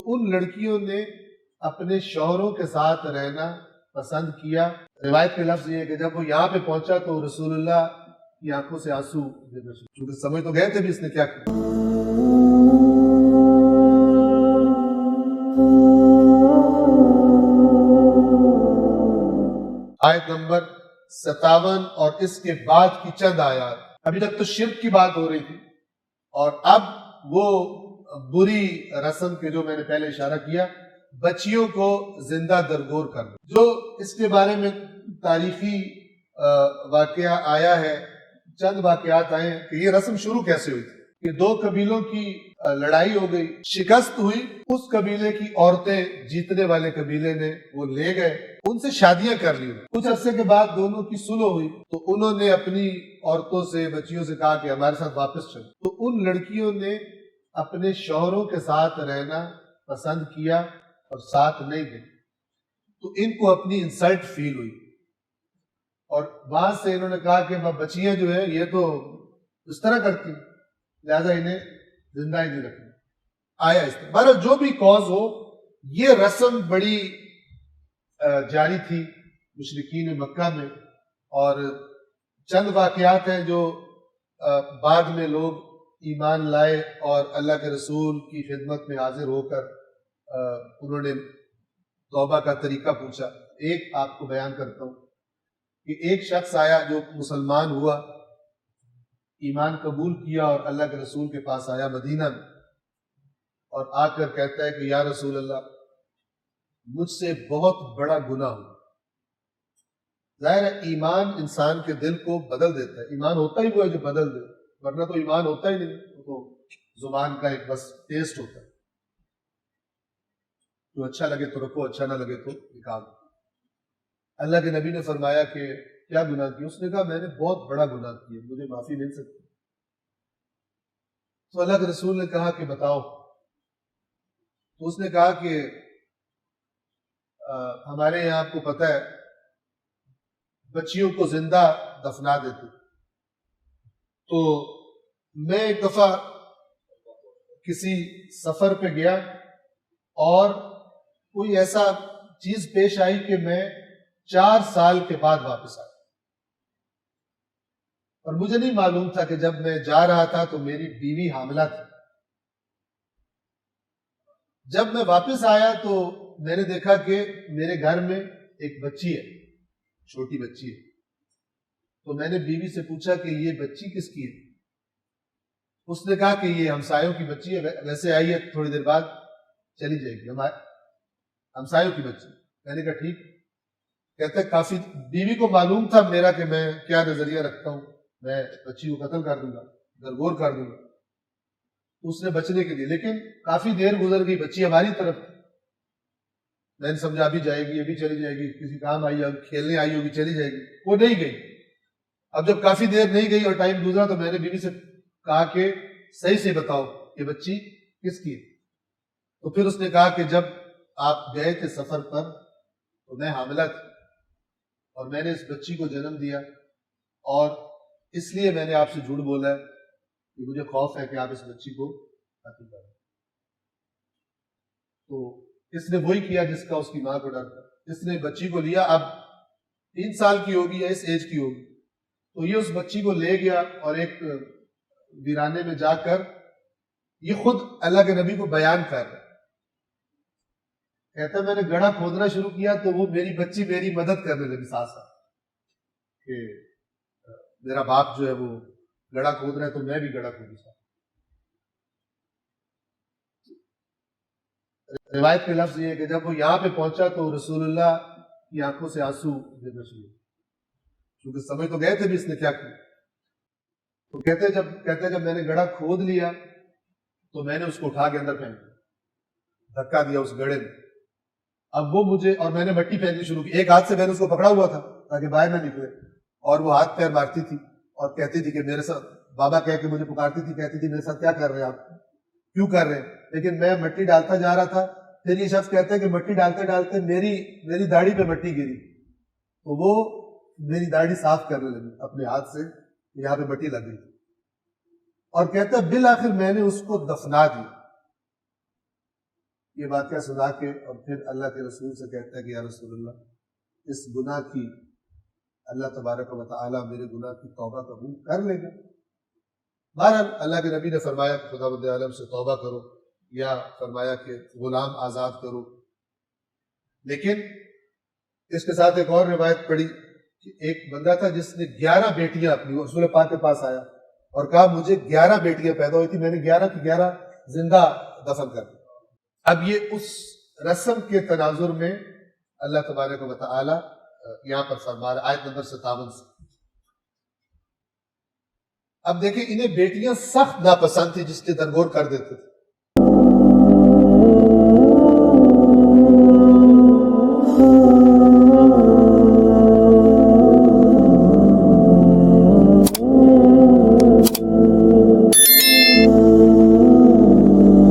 ان لڑکیوں نے اپنے شوہروں کے ساتھ رہنا پسند کیا۔ روایت کے لفظ یہ ہے کہ جب وہ یہاں پہ پہنچا تو رسول اللہ کی آنکھوں سے آنسو گرنے شروع، کیونکہ سمجھ تو گئے تھے بھی اس نے کیا کیا۔ آیت نمبر 57 اور اس کے بعد کی چند آیات۔ ابھی تک تو شرک کی بات ہو رہی تھی، اور اب وہ بری رسم کے جو میں نے پہلے اشارہ کیا، بچیوں کو زندہ درگور کرنا، جو اس کے بارے میں تاریخی واقعہ آیا ہے، چند واقعات آئے ہیں کہ یہ رسم شروع کیسے ہوئی تھی۔ کہ دو قبیلوں کی لڑائی ہو گئی، شکست ہوئی، اس قبیلے کی عورتیں جیتنے والے قبیلے نے وہ لے گئے، ان سے شادیاں کر لی۔ کچھ عرصے کے بعد دونوں کی صلح ہوئی تو انہوں نے اپنی عورتوں سے، بچیوں سے کہا کہ ہمارے ساتھ واپس چلو، تو ان لڑکیوں نے اپنے شوہروں کے ساتھ رہنا پسند کیا اور ساتھ نہیں گئی، تو ان کو اپنی انسلٹ فیل ہوئی، اور وہاں سے انہوں نے کہا کہ بچیاں جو ہے یہ تو اس طرح کرتی، لہذا انہیں زندہ ہی نہیں رکھنا آیا اس طرح۔ بہرحال جو بھی کاز ہو، یہ رسم بڑی جاری تھی مشرکین مکہ میں، اور چند واقعات ہیں جو بعد میں لوگ ایمان لائے اور اللہ کے رسول کی خدمت میں حاضر ہو کر انہوں نے توبہ کا طریقہ پوچھا۔ ایک آپ کو بیان کرتا ہوں کہ ایک شخص آیا جو مسلمان ہوا، ایمان قبول کیا اور اللہ کے رسول کے پاس آیا مدینہ میں، اور آ کر کہتا ہے کہ یا رسول اللہ، مجھ سے بہت بڑا گناہ ہوا۔ ظاہر ہے ایمان انسان کے دل کو بدل دیتا ہے، ایمان ہوتا ہی وہ ہے جو بدل دے، ورنہ تو ایمان ہوتا ہی نہیں، وہ تو زبان کا ایک بس ٹیسٹ ہوتا ہے، تو اچھا لگے تو رکھو، اچھا نہ لگے تو نکال دو۔ اللہ کے نبی نے فرمایا کہ کیا گناہ کیا؟ اس نے کہا میں نے بہت بڑا گناہ کیا، مجھے معافی مل سکتی؟ تو اللہ کے رسول نے کہا کہ بتاؤ۔ تو اس نے کہا کہ ہمارے یہاں آپ کو پتہ ہے بچیوں کو زندہ دفنا دیتے، تو میں ایک دفعہ کسی سفر پہ گیا اور کوئی ایسا چیز پیش آئی کہ میں 4 سال کے بعد واپس آیا، اور مجھے نہیں معلوم تھا کہ جب میں جا رہا تھا تو میری بیوی حاملہ تھی۔ جب میں واپس آیا تو میں نے دیکھا کہ میرے گھر میں ایک بچی ہے، چھوٹی بچی ہے، تو میں نے بیوی سے پوچھا کہ یہ بچی کس کی ہے؟ اس نے کہا کہ یہ ہمسایوں کی بچی ہے، ویسے آئی ہے تھوڑی دیر بعد چلی جائے گی، ہمسایوں کی بچی۔ میں نے کہا ٹھیک۔ کہتے کافی بیوی کو معلوم تھا میرا کہ میں کیا نظریہ رکھتا ہوں، میں بچی کو قتل کر دوں گا، درگور کر دوں گا، اس نے بچنے کے لیے، لیکن کافی دیر گزر گئی، بچی ہماری طرف، میں نے سمجھا ابھی جائے گی، ابھی چلی جائے گی، کسی کام آئی ہوگی، کھیلنے آئی ہوگی، چلی جائے گی، وہ نہیں گئی۔ اب جب کافی دیر نہیں گئی اور ٹائم گزرا تو میں نے بیوی سے کہا کہ صحیح سے بتاؤ یہ بچی کس کی ہے؟ تو پھر اس نے کہا کہ جب آپ گئے تھے سفر پر تو میں حاملہ تھی، اور میں نے اس بچی کو جنم دیا، اور اس لیے میں نے آپ سے جھوٹ بولا ہے کہ مجھے خوف ہے کہ آپ اس بچی کو قتل کر دیں۔ تو اس نے وہی کیا جس کا اس کی ماں کو ڈر تھا، اس نے بچی کو لیا، اب 3 سال کی ہوگی یا اس ایج کی ہوگی، تو یہ اس بچی کو لے گیا اور ایک ویرانے میں جا کر یہ خود اللہ کے نبی کو بیان کر رہا ہے، کہتا ہے میں نے گڑھا کھودنا شروع کیا تو وہ میری بچی میری مدد کرنے لگی ساتھ ساتھ، کہ میرا باپ جو ہے وہ گڑھا کھود رہا ہے تو میں بھی گڑھا کھودوں ساتھ۔ روایت کے لفظ یہ ہے کہ جب وہ یہاں پہ پہنچا تو رسول اللہ کی آنکھوں سے آنسو گرنا شروع، کیونکہ سمجھ تو گئے تھے بھی اس نے کیا کیا۔ تو کہتے جب میں نے گڑھا کھود لیا تو میں نے اس کو اٹھا کے اندر پھینک دیا، دھکا دیا اس گڑھے میں، اب وہ مجھے، اور میں نے مٹی پھینکنی شروع کی، ایک ہاتھ سے میں نے اس کو پکڑا ہوا تھا تاکہ باہر نہ نکلے، اور وہ ہاتھ پیر مارتی تھی اور کہتی تھی کہ میرے ساتھ، بابا کہہ کے مجھے پکارتی تھی، کہتی تھی میرے ساتھ کیا کر رہے ہیں آپ، کیوں کر رہے ہیں؟ لیکن میں مٹی ڈالتا جا رہا تھا۔ پھر یہ شخص کہتا ہے کہ مٹی ڈالتے ڈالتے میری داڑھی پہ مٹی گری، تو وہ میری داڑھی صاف کرنے لگی اپنے ہاتھ سے، یہاں پہ مٹی لگ گئی، اور کہتا ہے بالآخر میں نے اس کو دفنا دیا۔ یہ واقعہ سنا کے اور پھر اللہ کے رسول سے کہتا ہے کہ یا رسول اللہ اس گناہ کی اللہ تبارک و تعالیٰ میرے گناہ کی توبہ قبول کر لے گا؟ بہرحال اللہ کے نبی نے فرمایا کہ خداوند عالم سے توبہ کرو، یا فرمایا کہ غلام آزاد کرو. لیکن اس کے ساتھ ایک اور روایت پڑی کہ ایک بندہ تھا جس نے 11 بیٹیاں اپنی رسول پاک کے پاس آیا اور کہا مجھے 11 بیٹیاں پیدا ہوئی تھی، میں نے 11 کی 11 زندہ دفن کر دی. اب یہ اس رسم کے تناظر میں اللہ تبارک و تعالی یہاں پر فرما رہا ہے آیت نمبر 57 سے. اب دیکھیں انہیں بیٹیاں سخت ناپسند تھی جس کے درگور کر دیتے تھے.